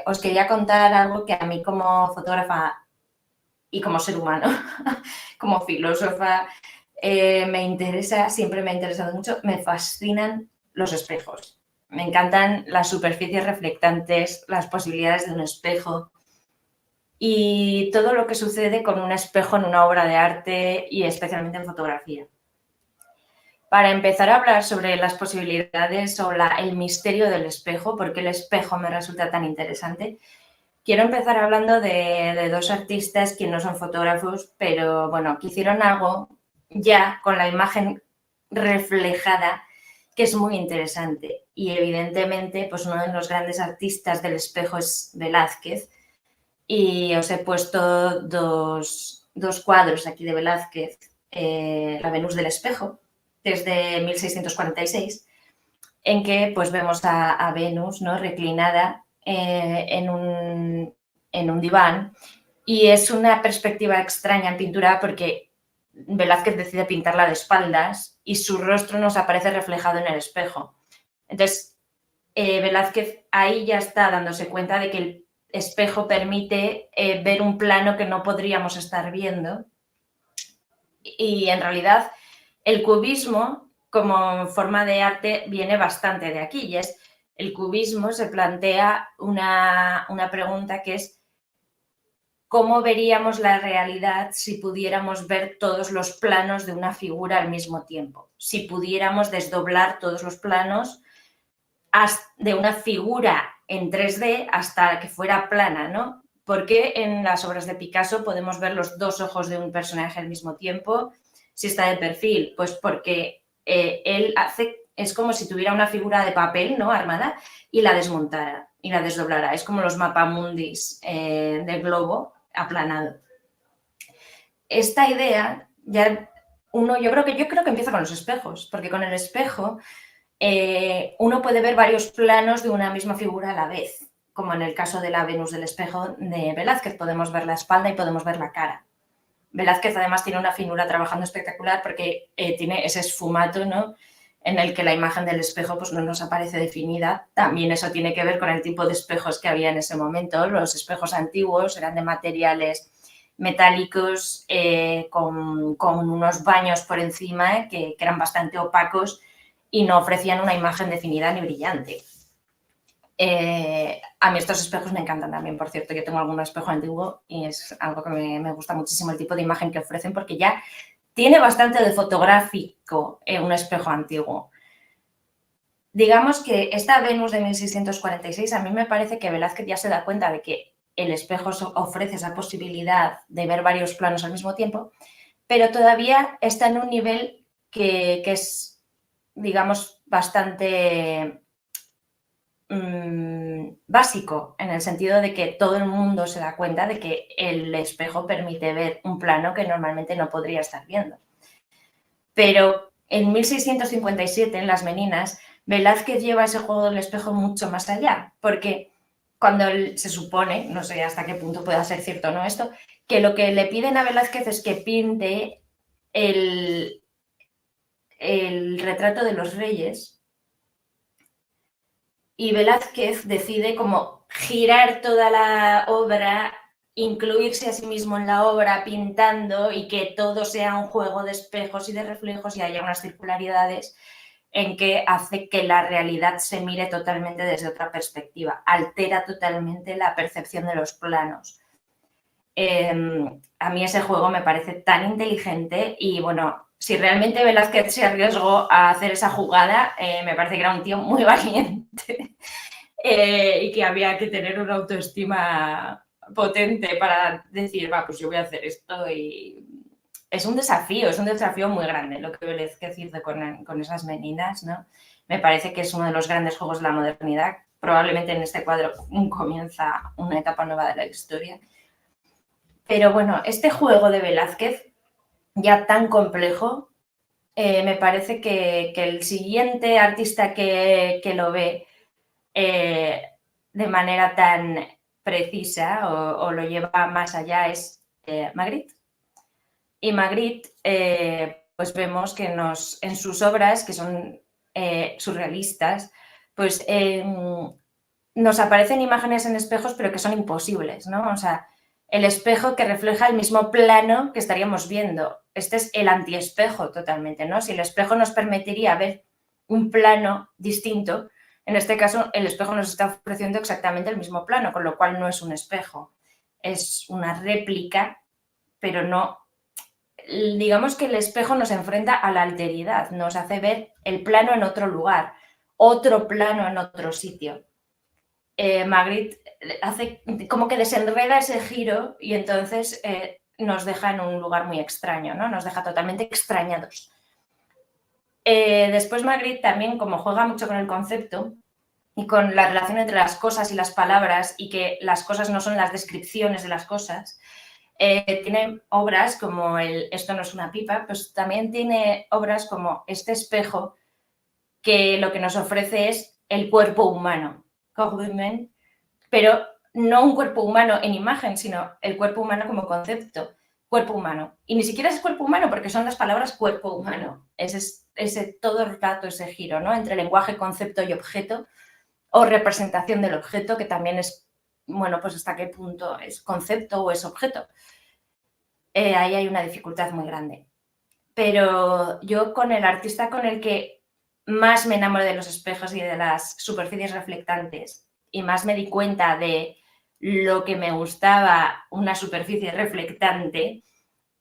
os quería contar algo que a mí como fotógrafa y como ser humano, como filósofa, me interesa, siempre me ha interesado mucho, me fascinan los espejos. Me encantan las superficies reflectantes, las posibilidades de un espejo y todo lo que sucede con un espejo en una obra de arte y especialmente en fotografía. Para empezar a hablar sobre las posibilidades o el misterio del espejo, por qué el espejo me resulta tan interesante, quiero empezar hablando de dos artistas que no son fotógrafos, pero bueno, que hicieron algo ya con la imagen reflejada que es muy interesante. Y evidentemente, pues uno de los grandes artistas del espejo es Velázquez. Y os he puesto dos cuadros aquí de Velázquez, La Venus del espejo, desde 1646, en que pues vemos a Venus, ¿no?, reclinada en un diván, y es una perspectiva extraña en pintura porque Velázquez decide pintarla de espaldas y su rostro nos aparece reflejado en el espejo. Entonces, Velázquez ahí ya está dándose cuenta de que el espejo permite ver un plano que no podríamos estar viendo. Y en realidad el cubismo como forma de arte viene bastante de aquí, y es el cubismo se plantea una pregunta que es ¿cómo veríamos la realidad si pudiéramos ver todos los planos de una figura al mismo tiempo? Si pudiéramos desdoblar todos los planos de una figura en 3D hasta que fuera plana, ¿no? ¿Por qué en las obras de Picasso podemos ver los dos ojos de un personaje al mismo tiempo si está de perfil? Pues porque él es como si tuviera una figura de papel, ¿no?, armada, y la desmontara y la desdoblara. Es como los mapamundis del globo aplanado. Esta idea ya yo creo que empieza con los espejos, porque con el espejo uno puede ver varios planos de una misma figura a la vez, como en el caso de la Venus del espejo de Velázquez. Podemos ver la espalda y podemos ver la cara. Velázquez además tiene una finura trabajando espectacular porque tiene ese esfumato, ¿no?, en el que la imagen del espejo pues, no nos aparece definida. También eso tiene que ver con el tipo de espejos que había en ese momento. Los espejos antiguos eran de materiales metálicos con unos baños por encima que eran bastante opacos y no ofrecían una imagen definida ni brillante. A mí estos espejos me encantan también, por cierto. Yo tengo algún espejo antiguo y es algo que me gusta muchísimo el tipo de imagen que ofrecen porque ya tiene bastante de fotográfico un espejo antiguo. Digamos que esta Venus de 1646 a mí me parece que Velázquez ya se da cuenta de que el espejo ofrece esa posibilidad de ver varios planos al mismo tiempo, pero todavía está en un nivel que es, digamos, bastante básico, en el sentido de que todo el mundo se da cuenta de que el espejo permite ver un plano que normalmente no podría estar viendo. Pero en 1657, en Las Meninas, Velázquez lleva ese juego del espejo mucho más allá, porque cuando se supone, no sé hasta qué punto pueda ser cierto o no esto, que lo que le piden a Velázquez es que pinte el retrato de los reyes, y Velázquez decide como girar toda la obra, incluirse a sí mismo en la obra pintando y que todo sea un juego de espejos y de reflejos y haya unas circularidades en que hace que la realidad se mire totalmente desde otra perspectiva, altera totalmente la percepción de los planos. A mí ese juego me parece tan inteligente y bueno, si realmente Velázquez se arriesgó a hacer esa jugada, me parece que era un tío muy valiente y que había que tener una autoestima potente para decir, va, pues yo voy a hacer esto. Y es un desafío muy grande lo que Velázquez hizo con esas meninas, ¿no? Me parece que es uno de los grandes juegos de la modernidad. Probablemente en este cuadro comienza una etapa nueva de la historia. Pero bueno, este juego de Velázquez, ya tan complejo, me parece que el siguiente artista que lo ve de manera tan precisa o lo lleva más allá es Magritte. Y Magritte, pues vemos que en sus obras, que son surrealistas, pues nos aparecen imágenes en espejos, pero que son imposibles, ¿no? O sea, el espejo que refleja el mismo plano que estaríamos viendo. Este es el antiespejo totalmente, ¿no? Si el espejo nos permitiría ver un plano distinto, en este caso el espejo nos está ofreciendo exactamente el mismo plano, con lo cual no es un espejo, es una réplica, pero no. Digamos que el espejo nos enfrenta a la alteridad, nos hace ver el plano en otro lugar, otro plano en otro sitio. Magritte hace como que desenreda ese giro y entonces nos deja en un lugar muy extraño, ¿no? Nos deja totalmente extrañados. Después Magritte también, como juega mucho con el concepto y con la relación entre las cosas y las palabras, y que las cosas no son las descripciones de las cosas, tiene obras como Esto no es una pipa, pues también tiene obras como Este espejo, que lo que nos ofrece es el cuerpo humano, pero no un cuerpo humano en imagen, sino el cuerpo humano como concepto, cuerpo humano. Y ni siquiera es cuerpo humano, porque son las palabras cuerpo humano. Ese todo el rato, ese giro, ¿no? Entre lenguaje, concepto y objeto, o representación del objeto, que también es, bueno, pues hasta qué punto es concepto o es objeto. Ahí hay una dificultad muy grande. Pero yo, con el artista con el que más me enamoré de los espejos y de las superficies reflectantes, y más me di cuenta de lo que me gustaba una superficie reflectante,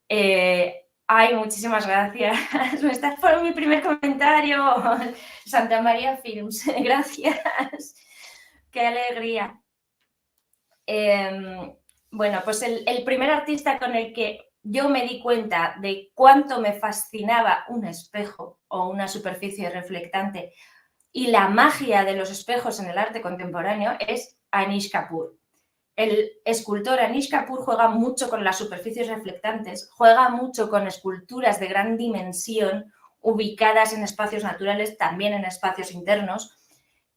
ay, muchísimas gracias. Estás por mi primer comentario. Santa María Films, gracias. Qué alegría. Bueno, pues el primer artista con el que yo me di cuenta de cuánto me fascinaba un espejo o una superficie reflectante y la magia de los espejos en el arte contemporáneo es Anish Kapoor. El escultor Anish Kapoor juega mucho con las superficies reflectantes, juega mucho con esculturas de gran dimensión ubicadas en espacios naturales, también en espacios internos,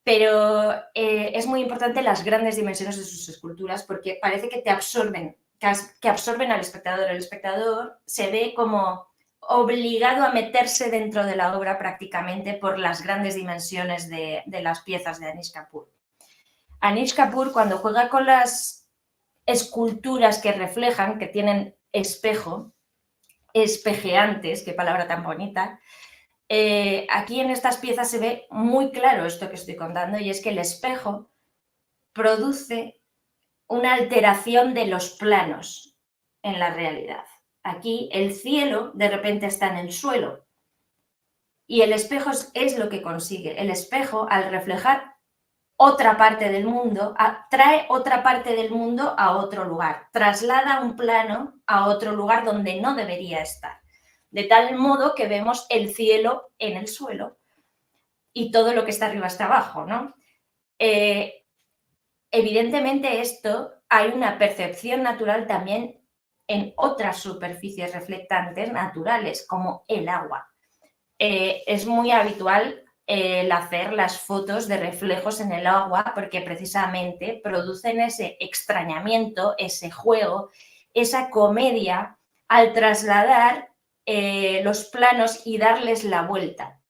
pero es muy importante las grandes dimensiones de sus esculturas, porque parece que te absorben, que absorben al espectador. El espectador se ve como obligado a meterse dentro de la obra prácticamente por las grandes dimensiones de las piezas de Anish Kapoor. Anish Kapoor, cuando juega con las esculturas que reflejan, que tienen espejo, espejeantes, qué palabra tan bonita, aquí en estas piezas se ve muy claro esto que estoy contando, y es que el espejo produce una alteración de los planos en la realidad. Aquí el cielo de repente está en el suelo y el espejo es lo que consigue. El espejo, al reflejar otra parte del mundo, trae otra parte del mundo a otro lugar, traslada un plano a otro lugar donde no debería estar, de tal modo que vemos el cielo en el suelo y todo lo que está arriba está abajo, ¿no? Evidentemente esto hay una percepción natural también en otras superficies reflectantes naturales, como el agua. Es muy habitual el hacer las fotos de reflejos en el agua, porque precisamente producen ese extrañamiento, ese juego, esa comedia al trasladar los planos y darles la vuelta.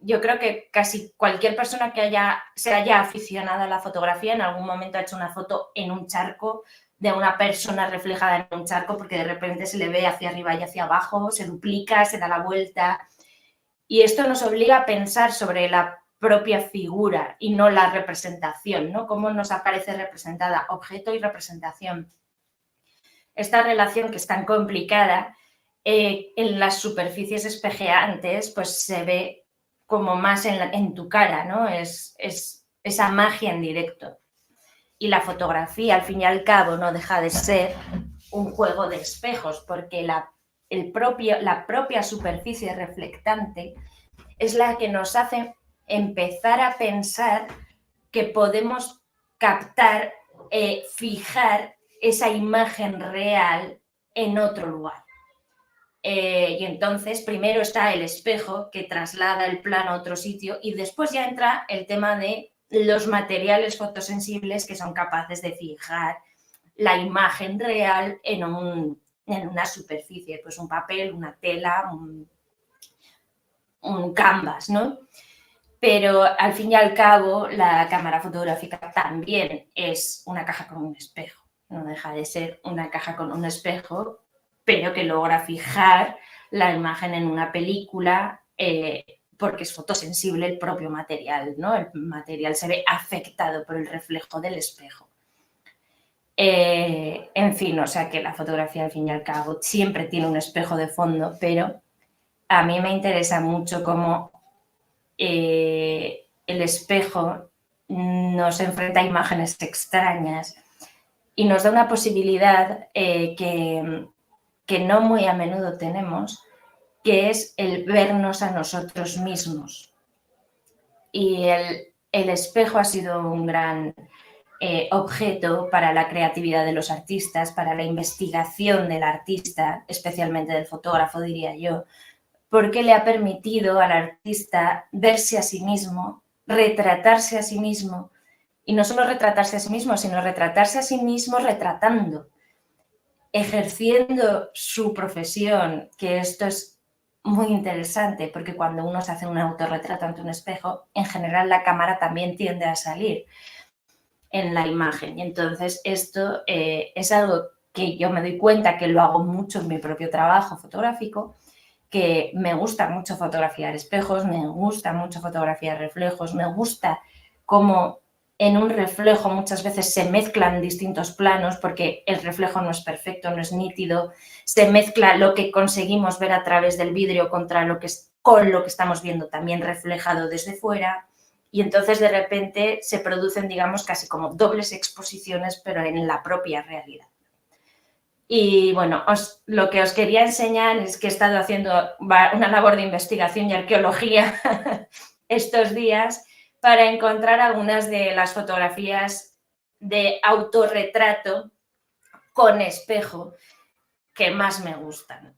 Yo creo que casi cualquier persona que se haya aficionado a la fotografía en algún momento ha hecho una foto en un charco, de una persona reflejada en un charco, porque de repente se le ve hacia arriba y hacia abajo, se duplica, se da la vuelta. Y esto nos obliga a pensar sobre la propia figura y no la representación, ¿no? Cómo nos aparece representada objeto y representación. Esta relación, que es tan complicada, en las superficies espejeantes, pues se ve como más en tu cara, ¿no? Es esa magia en directo. Y la fotografía, al fin y al cabo, no deja de ser un juego de espejos, porque la propia superficie reflectante es la que nos hace empezar a pensar que podemos captar, fijar esa imagen real en otro lugar. Y entonces primero está el espejo, que traslada el plano a otro sitio, y después ya entra el tema de los materiales fotosensibles, que son capaces de fijar la imagen real en una superficie, pues un papel, una tela, un canvas, ¿no? Pero al fin y al cabo, la cámara fotográfica también es una caja con un espejo. No deja de ser una caja con un espejo, pero que logra fijar la imagen en una película porque es fotosensible el propio material, ¿no? El material se ve afectado por el reflejo del espejo. En fin, o sea que la fotografía al fin y al cabo siempre tiene un espejo de fondo, pero a mí me interesa mucho cómo el espejo nos enfrenta a imágenes extrañas y nos da una posibilidad que no muy a menudo tenemos, que es el vernos a nosotros mismos. Y el espejo ha sido un gran objeto para la creatividad de los artistas, para la investigación del artista, especialmente del fotógrafo, diría yo, porque le ha permitido al artista verse a sí mismo, retratarse a sí mismo, y no solo retratarse a sí mismo, sino retratarse a sí mismo retratando, ejerciendo su profesión, que esto es muy interesante, porque cuando uno se hace un autorretrato ante un espejo, en general la cámara también tiende a salir en la imagen. Y entonces esto es algo que yo me doy cuenta que lo hago mucho en mi propio trabajo fotográfico, que me gusta mucho fotografiar espejos, me gusta mucho fotografiar reflejos, me gusta cómo en un reflejo muchas veces se mezclan distintos planos porque el reflejo no es perfecto, no es nítido, se mezcla lo que conseguimos ver a través del vidrio con lo que estamos viendo también reflejado desde fuera y entonces de repente se producen, digamos, casi como dobles exposiciones pero en la propia realidad. Y bueno, lo que os quería enseñar es que he estado haciendo una labor de investigación y arqueología estos días para encontrar algunas de las fotografías de autorretrato con espejo que más me gustan.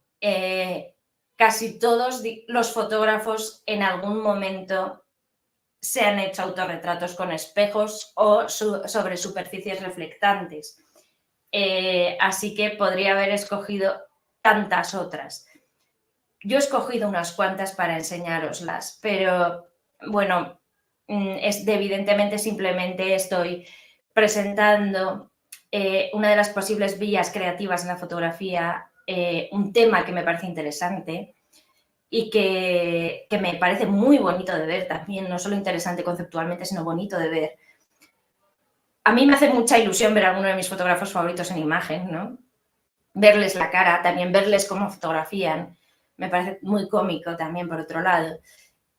Casi todos los fotógrafos en algún momento se han hecho autorretratos con espejos o sobre superficies reflectantes. Así que podría haber escogido tantas otras. Yo he escogido unas cuantas para enseñároslas, pero bueno, evidentemente simplemente estoy presentando una de las posibles vías creativas en la fotografía, un tema que me parece interesante y que me parece muy bonito de ver también, no solo interesante conceptualmente, sino bonito de ver. A mí me hace mucha ilusión ver a alguno de mis fotógrafos favoritos en imagen, ¿no? Verles la cara, también verles cómo fotografían. Me parece muy cómico también, por otro lado.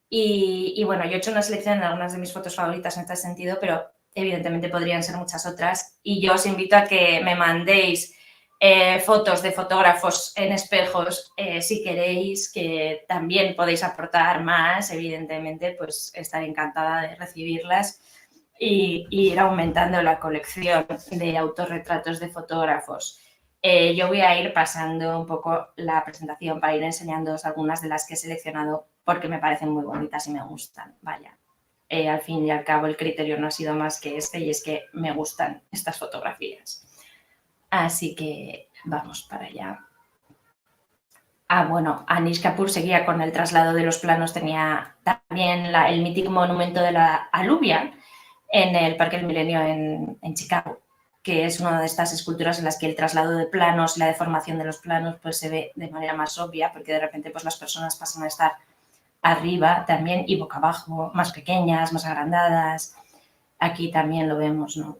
Y bueno, yo he hecho una selección de algunas de mis fotos favoritas en este sentido, pero evidentemente podrían ser muchas otras. Y yo os invito a que me mandéis fotos de fotógrafos en espejos si queréis, que también podéis aportar más, evidentemente, pues estaré encantada de recibirlas y ir aumentando la colección de autorretratos de fotógrafos. Yo voy a ir pasando un poco la presentación para ir enseñándoos algunas de las que he seleccionado porque me parecen muy bonitas y me gustan. Vaya, al fin y al cabo el criterio no ha sido más que este y es que me gustan estas fotografías. Así que vamos para allá. Bueno, Anish Kapoor seguía con el traslado de los planos, tenía también el mítico monumento de la alubia en el Parque del Milenio en Chicago, que es una de estas esculturas en las que el traslado de planos, la deformación de los planos, pues se ve de manera más obvia, porque de repente pues las personas pasan a estar arriba también y boca abajo, más pequeñas, más agrandadas. Aquí también lo vemos, ¿no?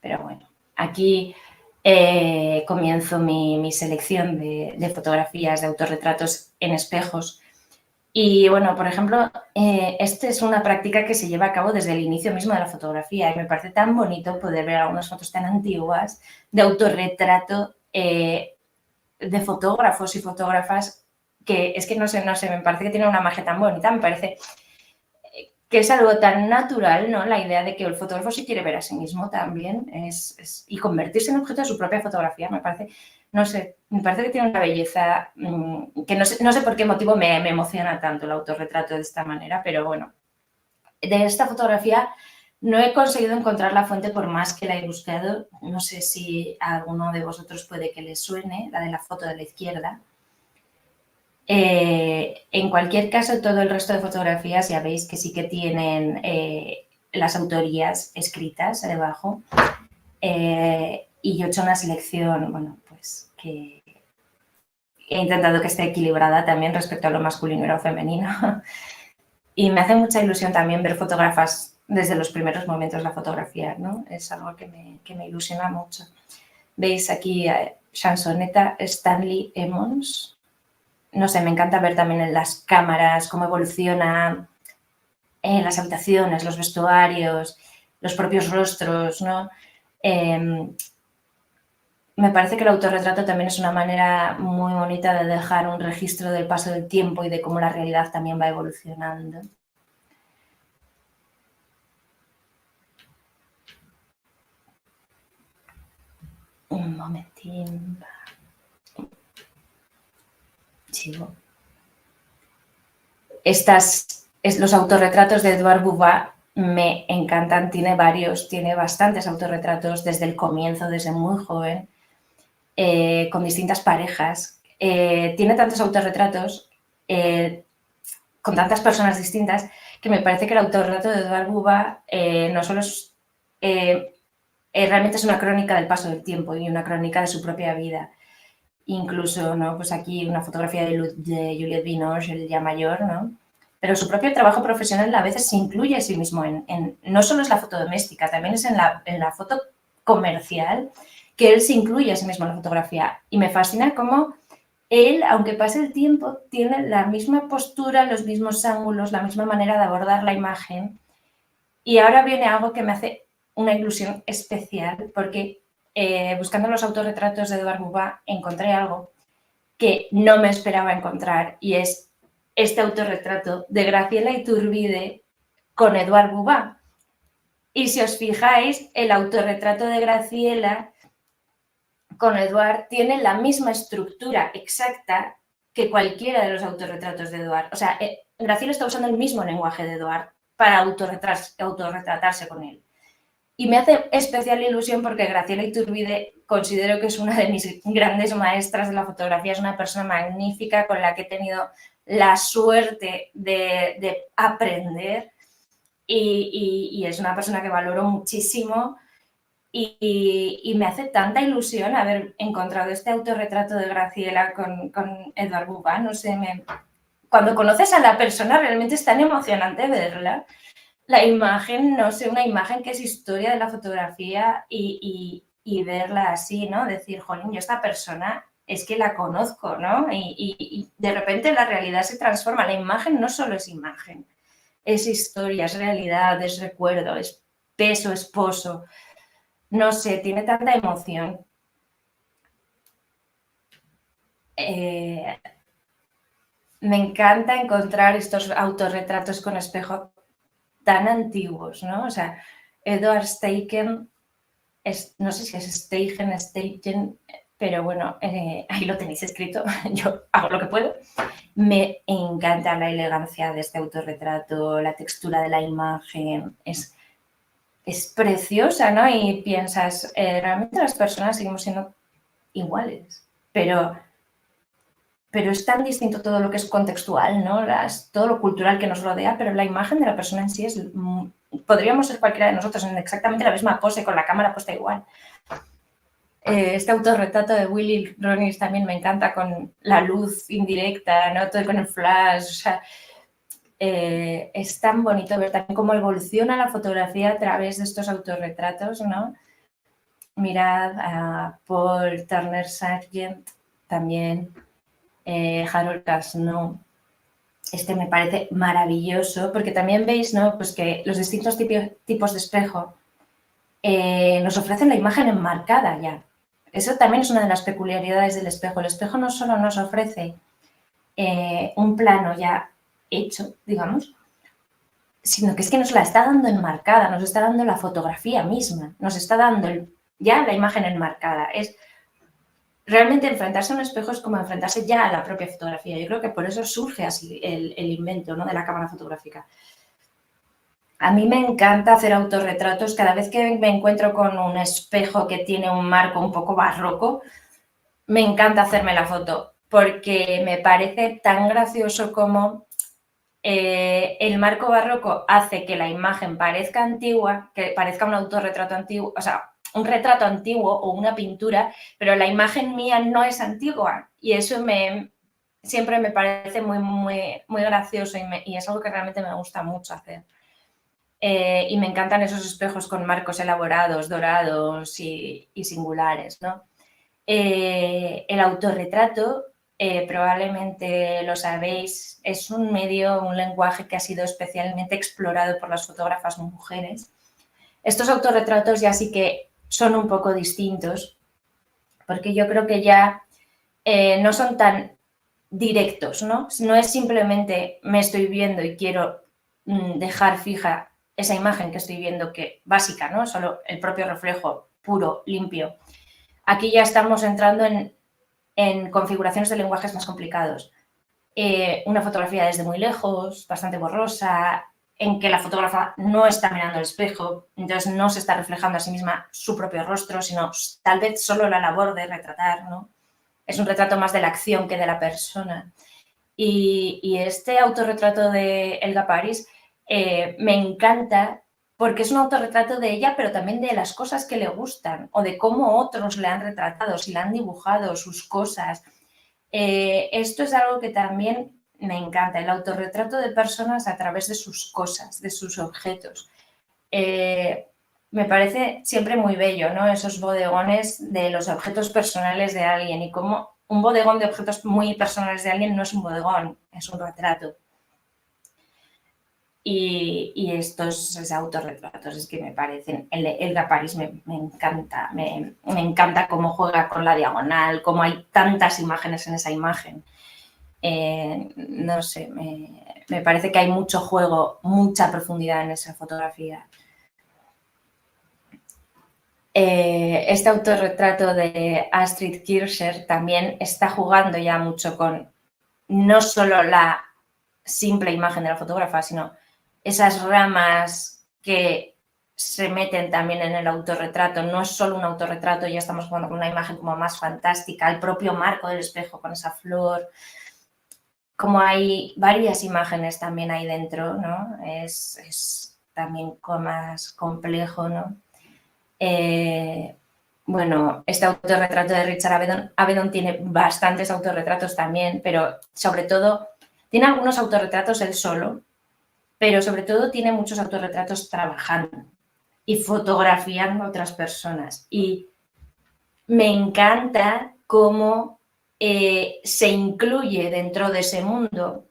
Pero bueno, aquí comienzo mi selección de fotografías, de autorretratos en espejos. Y bueno, por ejemplo, esta es una práctica que se lleva a cabo desde el inicio mismo de la fotografía y me parece tan bonito poder ver algunas fotos tan antiguas de autorretrato de fotógrafos y fotógrafas que es que no sé, me parece que tiene una magia tan bonita, me parece que es algo tan natural, ¿no? La idea de que el fotógrafo se quiere ver a sí mismo también y convertirse en objeto de su propia fotografía, me parece, no sé, me parece que tiene una belleza que no sé por qué motivo me emociona tanto el autorretrato de esta manera, pero bueno, de esta fotografía no he conseguido encontrar la fuente por más que la he buscado, no sé si a alguno de vosotros puede que les suene, la de la foto de la izquierda. En cualquier caso, todo el resto de fotografías ya veis que sí que tienen las autorías escritas debajo. Y yo he hecho una selección, bueno, pues que he intentado que esté equilibrada también respecto a lo masculino y lo femenino. Y me hace mucha ilusión también ver fotógrafas desde los primeros momentos la fotografía, ¿no? Es algo que me ilusiona mucho. Veis aquí a Chansonetta Stanley Emmons. No sé, me encanta ver también en las cámaras cómo evoluciona en las habitaciones, los vestuarios, los propios rostros, ¿no? Me parece que el autorretrato también es una manera muy bonita de dejar un registro del paso del tiempo y de cómo la realidad también va evolucionando. Un momentín. Sigo. Los autorretratos de Edouard Bouvat me encantan, tiene bastantes autorretratos desde el comienzo, desde muy joven, con distintas parejas. Tiene tantos autorretratos con tantas personas distintas que me parece que el autorretrato de Edouard Bouvat no solo es, realmente es una crónica del paso del tiempo y una crónica de su propia vida. Incluso, ¿no? Pues aquí una fotografía de Juliette Binoche, el ya mayor, ¿no? Pero su propio trabajo profesional a veces se incluye a sí mismo no solo es la foto doméstica, también es en la foto comercial, que él se incluye a sí mismo en la fotografía. Y me fascina cómo él, aunque pase el tiempo, tiene la misma postura, los mismos ángulos, la misma manera de abordar la imagen. Y ahora viene algo que me hace una ilusión especial, porque buscando los autorretratos de Edouard Bouvat encontré algo que no me esperaba encontrar, y es este autorretrato de Graciela Iturbide con Edouard Bouvat. Y si os fijáis, el autorretrato de Graciela con Edouard tiene la misma estructura exacta que cualquiera de los autorretratos de Edouard. O sea, Graciela está usando el mismo lenguaje de Edouard para autorretratarse con él. Y me hace especial ilusión porque Graciela Iturbide considero que es una de mis grandes maestras de la fotografía, es una persona magnífica con la que he tenido la suerte de aprender y es una persona que valoro muchísimo y me hace tanta ilusión haber encontrado este autorretrato de Graciela con Edouard Bouvat. No sé, cuando conoces a la persona realmente es tan emocionante verla. La imagen, no sé, una imagen que es historia de la fotografía y verla así, ¿no? Decir, jolín, yo esta persona es que la conozco, ¿no? Y de repente la realidad se transforma. La imagen no solo es imagen, es historia, es realidad, es recuerdo, es peso, es poso. No sé, tiene tanta emoción. Me encanta encontrar estos autorretratos con espejo tan antiguos, ¿no? O sea, Edward Steichen, no sé si es Steichen, pero bueno, ahí lo tenéis escrito, yo hago lo que puedo. Me encanta la elegancia de este autorretrato, la textura de la imagen, es preciosa, ¿no? Y piensas, realmente las personas seguimos siendo iguales, pero es tan distinto todo lo que es contextual, ¿no? Todo lo cultural que nos rodea, pero la imagen de la persona en sí es... podríamos ser cualquiera de nosotros en exactamente la misma pose, con la cámara puesta igual. Este autorretrato de Willy Ronis también me encanta, con la luz indirecta, ¿no? Todo con el flash, o sea, es tan bonito ver también cómo evoluciona la fotografía a través de estos autorretratos, ¿no? Mirad a Paul Turner Sargent también, Harold Casno. Este me parece maravilloso porque también veis, ¿no? Pues que los distintos tipos de espejo nos ofrecen la imagen enmarcada ya. Eso también es una de las peculiaridades del espejo. El espejo no solo nos ofrece un plano ya hecho, digamos, sino que es que nos la está dando enmarcada, nos está dando la fotografía misma, nos está dando ya la imagen enmarcada. Es realmente enfrentarse a un espejo es como enfrentarse ya a la propia fotografía. Yo creo que por eso surge así el invento, ¿no? De la cámara fotográfica. A mí me encanta hacer autorretratos. Cada vez que me encuentro con un espejo que tiene un marco un poco barroco, me encanta hacerme la foto. porque me parece tan gracioso como el marco barroco hace que la imagen parezca antigua, que parezca un autorretrato antiguo, o sea, un retrato antiguo o una pintura, pero la imagen mía no es antigua y eso siempre me parece muy gracioso y es algo que realmente me gusta mucho hacer. Y me encantan esos espejos con marcos elaborados, dorados y singulares, ¿no? El autorretrato, probablemente lo sabéis, es un medio, un lenguaje que ha sido especialmente explorado por las fotógrafas mujeres. Estos autorretratos ya sí que son un poco distintos, porque yo creo que ya no son tan directos, ¿no? No es simplemente me estoy viendo y quiero dejar fija esa imagen que estoy viendo, que básica, ¿no? Solo el propio reflejo puro, limpio. Aquí ya estamos entrando en configuraciones de lenguajes más complicados. Una fotografía desde muy lejos, bastante borrosa, en que la fotógrafa no está mirando al espejo, entonces no se está reflejando a sí misma su propio rostro, sino tal vez solo la labor de retratar, ¿no? Es un retrato más de la acción que de la persona. Y este autorretrato de Elga Paris me encanta porque es un autorretrato de ella, pero también de las cosas que le gustan o de cómo otros le han retratado, si le han dibujado, sus cosas. Esto es algo que también me encanta, el autorretrato de personas a través de sus cosas, de sus objetos. Me parece siempre muy bello, ¿no? Esos bodegones de los objetos personales de alguien y cómo un bodegón de objetos muy personales de alguien no es un bodegón, es un retrato. Y estos autorretratos es que me parecen, Elga Paris me encanta, me encanta cómo juega con la diagonal, cómo hay tantas imágenes en esa imagen. No sé, me parece que hay mucho juego, mucha profundidad en esa fotografía. Este autorretrato de Astrid Kirchner también está jugando ya mucho con no solo la simple imagen de la fotógrafa, sino esas ramas que se meten también en el autorretrato. No es solo un autorretrato, ya estamos jugando con una imagen como más fantástica, el propio marco del espejo con esa flor. Como hay varias imágenes también ahí dentro, ¿no? Es también más complejo, ¿no? Bueno, este autorretrato de Richard Avedon tiene bastantes autorretratos también, pero sobre todo tiene algunos autorretratos él solo, pero sobre todo tiene muchos autorretratos trabajando y fotografiando a otras personas. Y me encanta cómo se incluye dentro de ese mundo.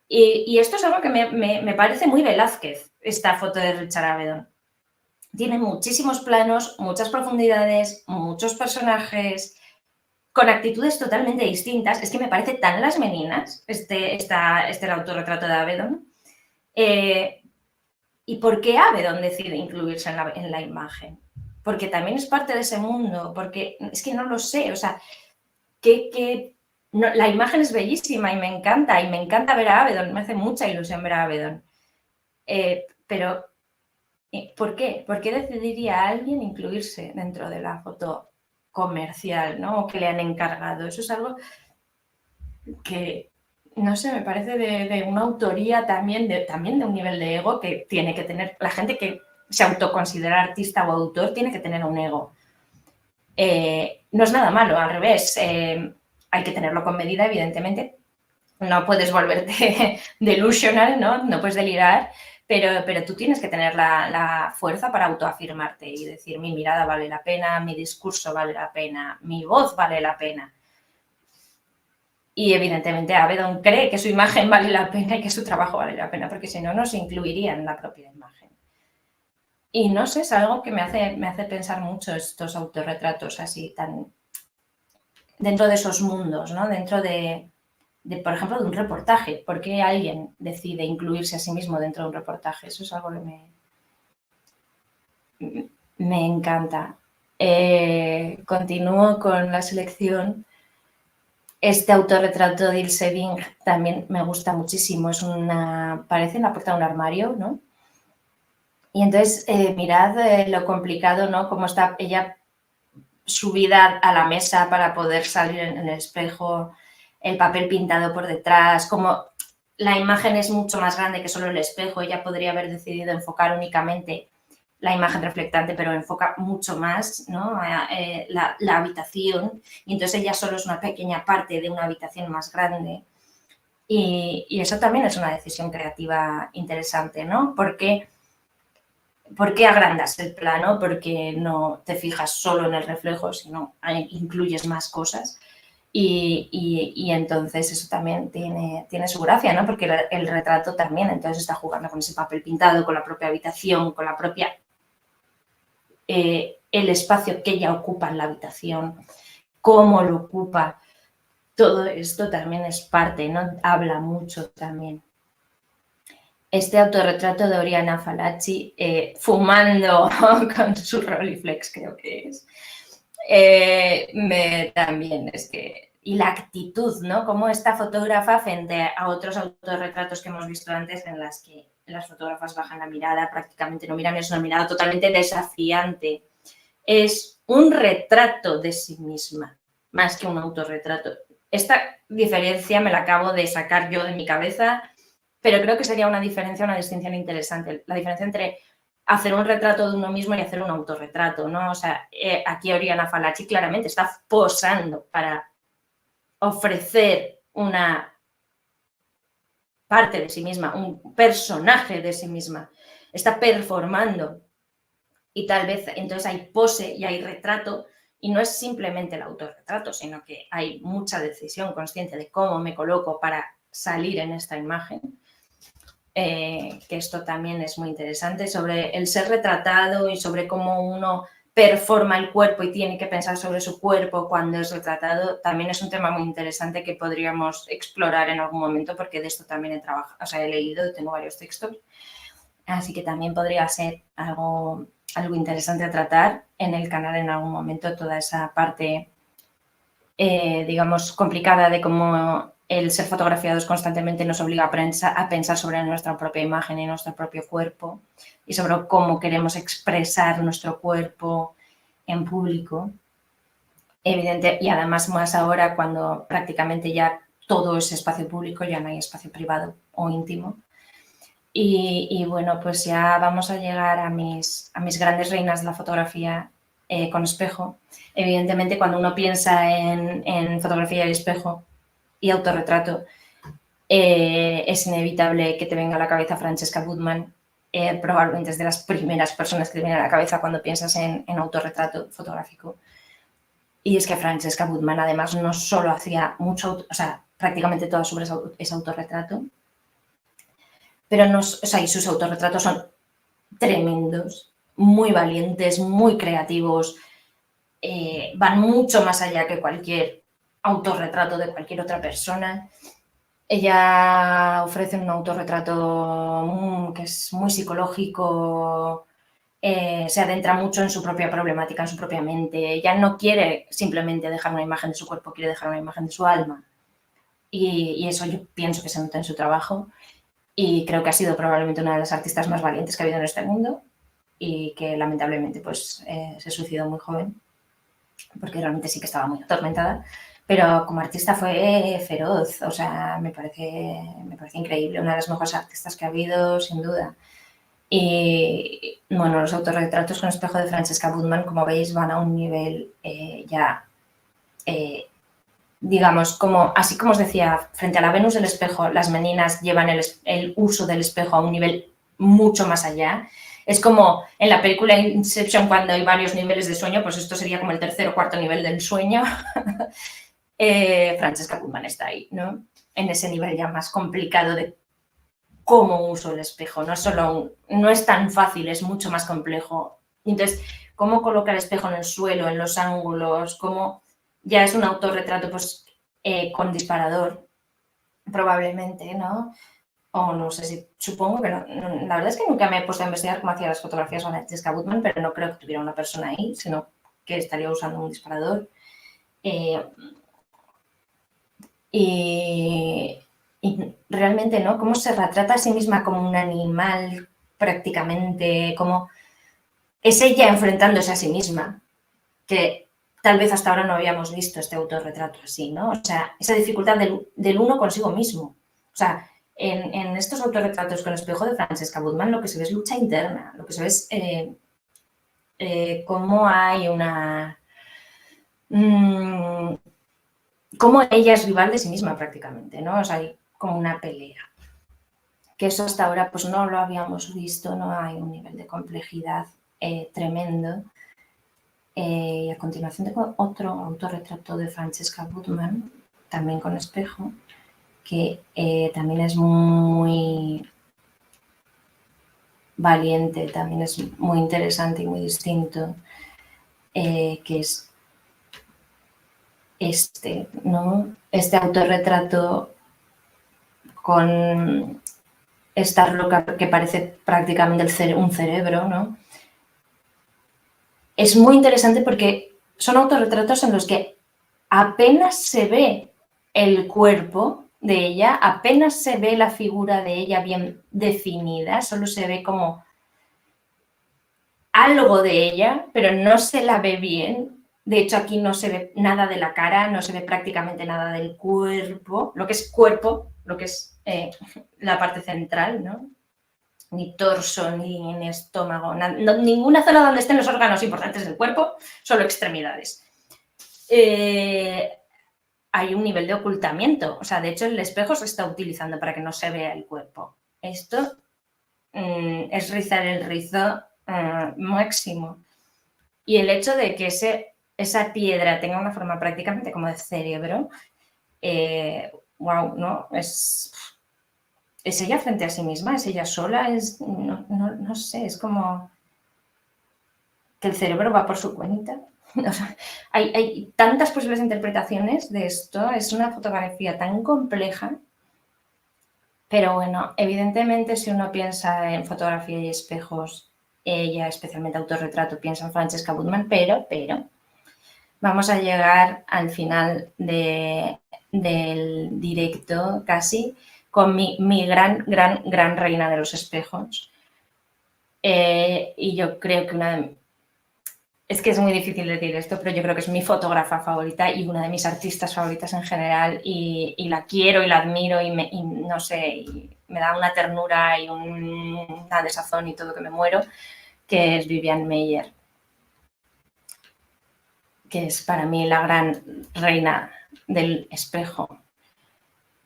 Y esto es algo que me parece muy Velázquez, esta foto de Richard Avedon. Tiene muchísimos planos, muchas profundidades, muchos personajes, con actitudes totalmente distintas. Es que me parece tan Las Meninas, el autorretrato de Avedon. ¿Y por qué Avedon decide incluirse en la imagen? Porque también es parte de ese mundo, porque es que no lo sé, o sea, la imagen es bellísima y me encanta ver a Avedon, me hace mucha ilusión ver a Avedon. Pero ¿por qué? ¿Por qué decidiría alguien incluirse dentro de la foto comercial, ¿no? O que le han encargado? Eso es algo que, no sé, me parece de una autoría también de un nivel de ego que tiene que tener la gente que se autoconsidera artista o autor, tiene que tener un ego. No es nada malo, al revés. Hay que tenerlo con medida, evidentemente. No puedes volverte delusional, ¿no? No puedes delirar, pero tú tienes que tener la fuerza para autoafirmarte y decir mi mirada vale la pena, mi discurso vale la pena, mi voz vale la pena. Y evidentemente Avedon cree que su imagen vale la pena y que su trabajo vale la pena, porque si no, no se incluiría en la propia imagen. Y no sé, es algo que me hace pensar mucho estos autorretratos así tan dentro de esos mundos, ¿no? Dentro de, por ejemplo, de un reportaje. ¿Por qué alguien decide incluirse a sí mismo dentro de un reportaje? Eso es algo que me encanta. Continúo con la selección. Este autorretrato de Ilse Bing también me gusta muchísimo. Parece la puerta de un armario, ¿no? Y entonces, mirad lo complicado, ¿no? Cómo está ella subida a la mesa para poder salir en el espejo. el papel pintado por detrás, como la imagen es mucho más grande que solo el espejo. Ella podría haber decidido enfocar únicamente la imagen reflectante, pero enfoca mucho más, ¿no? La habitación, y entonces ella solo es una pequeña parte de una habitación más grande. Y eso también es una decisión creativa interesante, ¿no? ¿Por qué agrandas el plano? Porque no te fijas solo en el reflejo, sino incluyes más cosas. Y entonces eso también tiene su gracia, ¿no? Porque el retrato también entonces está jugando con ese papel pintado, con la propia habitación, con la propia el espacio que ella ocupa en la habitación, cómo lo ocupa. Todo esto también es parte, ¿no? Habla mucho también. Este autorretrato de Oriana Fallaci, fumando con su Rolleiflex, creo que es. También es que... Y la actitud, ¿no? Como esta fotógrafa frente a otros autorretratos que hemos visto antes en las que las fotógrafas bajan la mirada, prácticamente no miran, es una mirada totalmente desafiante. Es un retrato de sí misma, más que un autorretrato. Esta diferencia me la acabo de sacar yo de mi cabeza, pero creo que sería una distinción interesante. La diferencia entre hacer un retrato de uno mismo y hacer un autorretrato, ¿no? O sea, aquí Oriana Fallaci claramente está posando para ofrecer una parte de sí misma, un personaje de sí misma. Está performando y tal vez entonces hay pose y hay retrato y no es simplemente el autorretrato, sino que hay mucha decisión consciente de cómo me coloco para salir en esta imagen. Que esto también es muy interesante, sobre el ser retratado y sobre cómo uno performa el cuerpo y tiene que pensar sobre su cuerpo cuando es retratado, también es un tema muy interesante que podríamos explorar en algún momento, porque de esto también he trabajado, o sea, he leído, tengo varios textos, así que también podría ser algo interesante a tratar en el canal en algún momento, toda esa parte, digamos, complicada de cómo el ser fotografiados constantemente nos obliga a pensar sobre nuestra propia imagen y nuestro propio cuerpo y sobre cómo queremos expresar nuestro cuerpo en público. Evidente, y además más ahora cuando prácticamente ya todo es espacio público, ya no hay espacio privado o íntimo. Y bueno, pues ya vamos a llegar a mis grandes reinas de la fotografía con espejo. Evidentemente, cuando uno piensa en fotografía y espejo y autorretrato, es inevitable que te venga a la cabeza Francesca Budman. Probablemente es de las primeras personas que te vienen a la cabeza cuando piensas en autorretrato fotográfico. Y es que Francesca Budman además no solo hacía mucho, o sea, prácticamente toda su obra es autorretrato, pero y sus autorretratos son tremendos, muy valientes, muy creativos, van mucho más allá que cualquier autorretrato de cualquier otra persona. Ella ofrece un autorretrato que es muy psicológico, se adentra mucho en su propia problemática, en su propia mente. Ella no quiere simplemente dejar una imagen de su cuerpo, quiere dejar una imagen de su alma. Y eso yo pienso que se nota en su trabajo. Y creo que ha sido probablemente una de las artistas más valientes que ha habido en este mundo y que lamentablemente pues, se suicidó muy joven, porque realmente sí que estaba muy atormentada, pero como artista fue feroz, o sea, me parece increíble, una de las mejores artistas que ha habido, sin duda. Y bueno, los autorretratos con espejo de Francesca Budman, como veis, van a un nivel digamos, así como os decía, frente a la Venus del espejo, las meninas llevan el uso del espejo a un nivel mucho más allá. Es como en la película Inception, cuando hay varios niveles de sueño, pues esto sería como el tercer o cuarto nivel del sueño. Francesca Budman está ahí, ¿no? En ese nivel ya más complicado de cómo uso el espejo. No es tan fácil, es mucho más complejo. Entonces, cómo colocar el espejo en el suelo, en los ángulos, cómo... Ya es un autorretrato pues, con disparador, probablemente, ¿no? O no sé si, supongo que no. La verdad es que nunca me he puesto a investigar cómo hacía las fotografías de Francesca Budman, pero no creo que tuviera una persona ahí, sino que estaría usando un disparador. Y realmente, ¿no? Cómo se retrata a sí misma como un animal, prácticamente, como es ella enfrentándose a sí misma, que tal vez hasta ahora no habíamos visto este autorretrato así, ¿no? O sea, esa dificultad del uno consigo mismo. O sea, en estos autorretratos con espejo de Francesca Budman lo que se ve es lucha interna, lo que se ve es cómo hay una... cómo ella es rival de sí misma prácticamente, ¿no? O sea, hay como una pelea. Que eso hasta ahora pues no lo habíamos visto, no hay un nivel de complejidad tremendo. Y a continuación tengo otro autorretrato de Francesca Budman, también con espejo, que también es muy valiente, también es muy interesante y muy distinto, que es este, ¿no? Este autorretrato con esta roca que parece prácticamente un cerebro, ¿no? Es muy interesante porque son autorretratos en los que apenas se ve el cuerpo de ella, apenas se ve la figura de ella bien definida, solo se ve como algo de ella, pero no se la ve bien. De hecho, aquí no se ve nada de la cara, no se ve prácticamente nada del cuerpo, lo que es cuerpo, lo que es la parte central, ¿no? Ni torso, ni estómago, ninguna zona donde estén los órganos importantes del cuerpo, solo extremidades. Hay un nivel de ocultamiento, o sea, de hecho el espejo se está utilizando para que no se vea el cuerpo. Esto es rizar el rizo máximo. Y el hecho de que esa piedra tenga una forma prácticamente como de cerebro, wow, ¿no? Es ella frente a sí misma, es ella sola, no sé, es como que el cerebro va por su cuenta. O sea, hay tantas posibles interpretaciones de esto, es una fotografía tan compleja, pero bueno, evidentemente si uno piensa en fotografía y espejos, ella, especialmente autorretrato, piensa en Francesca Budman, pero vamos a llegar al final del directo casi con mi gran reina de los espejos. Y yo creo que es que es muy difícil decir esto, pero yo creo que es mi fotógrafa favorita y una de mis artistas favoritas en general y la quiero y la admiro y no sé, y me da una ternura y una desazón y todo que me muero, que es Vivian Maier, que es para mí la gran reina del espejo.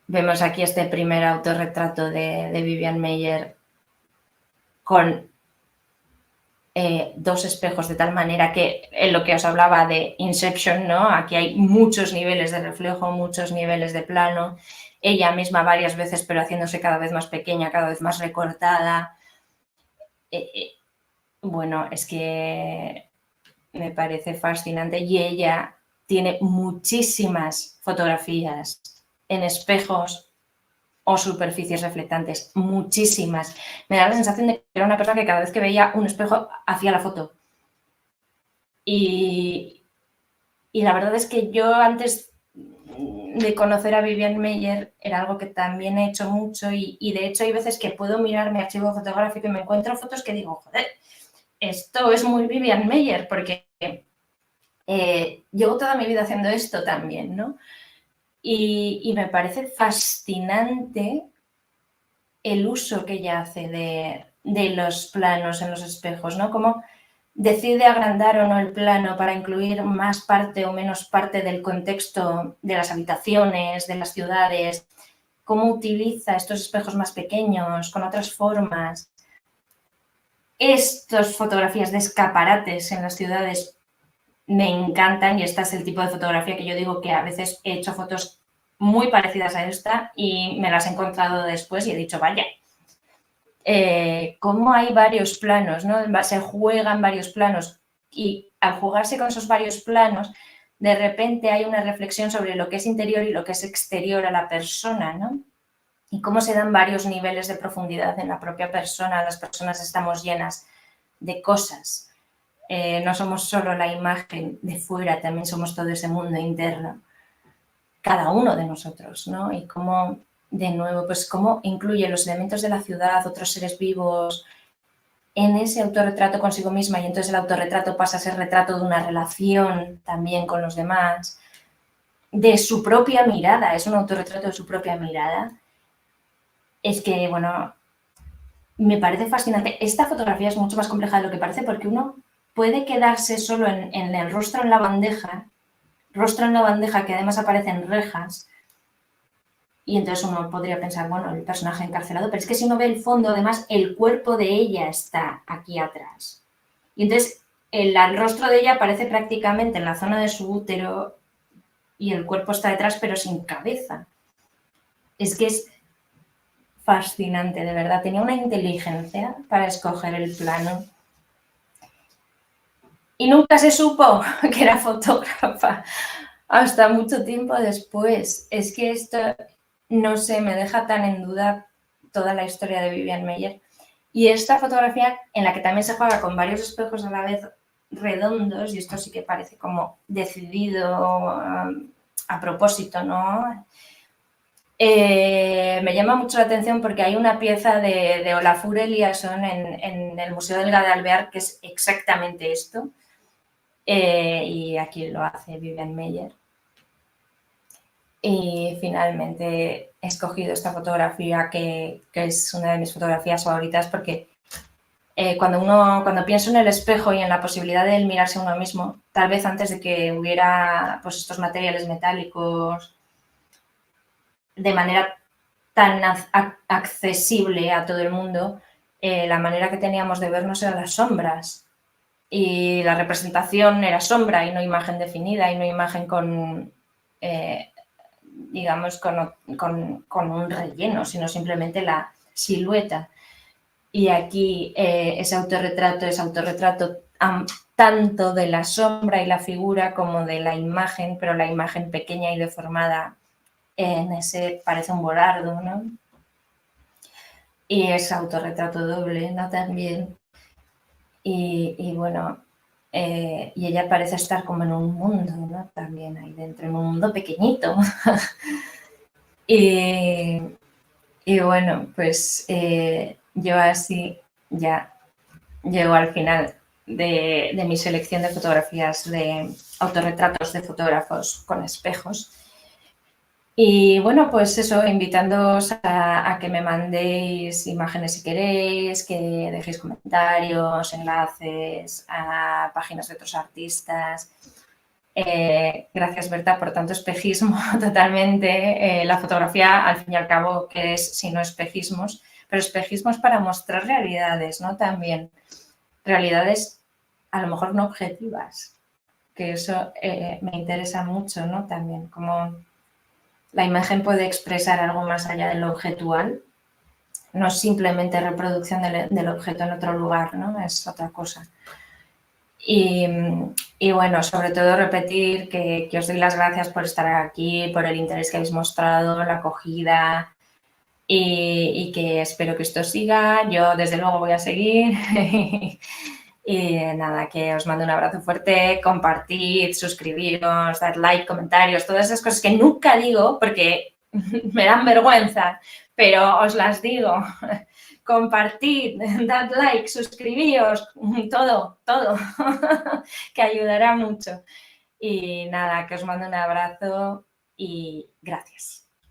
Vemos aquí este primer autorretrato de Vivian Maier con dos espejos de tal manera que en lo que os hablaba de Inception, ¿no? Aquí hay muchos niveles de reflejo, muchos niveles de plano, ella misma varias veces pero haciéndose cada vez más pequeña, cada vez más recortada. Bueno, es que me parece fascinante y ella tiene muchísimas fotografías en espejos o superficies reflectantes, muchísimas. Me da la sensación de que era una persona que cada vez que veía un espejo hacía la foto. Y la verdad es que yo antes de conocer a Vivian Maier era algo que también he hecho mucho y de hecho hay veces que puedo mirar mi archivo fotográfico y me encuentro fotos que digo, joder, esto es muy Vivian Maier porque llevo toda mi vida haciendo esto también, ¿no? Y me parece fascinante el uso que ella hace de los planos en los espejos, ¿no? Cómo decide agrandar o no el plano para incluir más parte o menos parte del contexto de las habitaciones, de las ciudades, cómo utiliza estos espejos más pequeños, con otras formas. Estas fotografías de escaparates en las ciudades me encantan y esta es el tipo de fotografía que yo digo que a veces he hecho fotos muy parecidas a esta y me las he encontrado después y he dicho, vaya, cómo hay varios planos, ¿no? Se juegan varios planos y al jugarse con esos varios planos, de repente hay una reflexión sobre lo que es interior y lo que es exterior a la persona, ¿no? Y cómo se dan varios niveles de profundidad en la propia persona. Las personas estamos llenas de cosas. No somos solo la imagen de fuera, también somos todo ese mundo interno. Cada uno de nosotros, ¿no? Y cómo, de nuevo, pues cómo incluye los elementos de la ciudad, otros seres vivos, en ese autorretrato consigo misma, y entonces el autorretrato pasa a ser retrato de una relación también con los demás, de su propia mirada, es un autorretrato de su propia mirada. Es que, bueno, me parece fascinante. Esta fotografía es mucho más compleja de lo que parece porque uno puede quedarse solo en el rostro en la bandeja que además aparecen rejas, y entonces uno podría pensar, bueno, el personaje encarcelado, pero es que si uno ve el fondo, además, el cuerpo de ella está aquí atrás. Y entonces el rostro de ella aparece prácticamente en la zona de su útero y el cuerpo está detrás, pero sin cabeza. Es que es fascinante, de verdad. Tenía una inteligencia para escoger el plano. Y nunca se supo que era fotógrafa hasta mucho tiempo después. Es que esto, no sé, me deja tan en duda toda la historia de Vivian Maier. Y esta fotografía, en la que también se juega con varios espejos a la vez redondos, y esto sí que parece como decidido a propósito, ¿no? Me llama mucho la atención porque hay una pieza de Olafur Eliasson en el Museo del Gade-Alvear que es exactamente esto. Y aquí lo hace Vivian Maier. Y finalmente he escogido esta fotografía que es una de mis fotografías favoritas porque cuando pienso en el espejo y en la posibilidad de mirarse a uno mismo, tal vez antes de que hubiera pues, estos materiales metálicos de manera tan accesible a todo el mundo, la manera que teníamos de vernos eran las sombras. Y la representación era sombra y no imagen definida y no imagen con, digamos, con un relleno, sino simplemente la silueta. Y aquí ese autorretrato tanto de la sombra y la figura como de la imagen, pero la imagen pequeña y deformada en ese parece un volardo, ¿no? Y es autorretrato doble, ¿no? También. Y bueno, y ella parece estar como en un mundo, ¿no? También ahí dentro, en un mundo pequeñito. y bueno, pues yo así ya llego al final de mi selección de fotografías de autorretratos de fotógrafos con espejos. Y bueno, pues eso, invitándoos a que me mandéis imágenes si queréis, que dejéis comentarios, enlaces a páginas de otros artistas. Gracias, Berta, por tanto espejismo totalmente. La fotografía, al fin y al cabo, ¿qué es si no espejismos? Pero espejismos para mostrar realidades, ¿no? También realidades a lo mejor no objetivas, que eso me interesa mucho, ¿no? También, como la imagen puede expresar algo más allá de lo objetual, no es simplemente reproducción del objeto en otro lugar, ¿no? Es otra cosa. Y bueno, sobre todo repetir que os doy las gracias por estar aquí, por el interés que habéis mostrado, la acogida y que espero que esto siga. Yo desde luego voy a seguir. Y nada, que os mando un abrazo fuerte, compartid, suscribiros, dad like, comentarios, todas esas cosas que nunca digo porque me dan vergüenza, pero os las digo. Compartid, dad like, suscribíos, todo, que ayudará mucho. Y nada, que os mando un abrazo y gracias.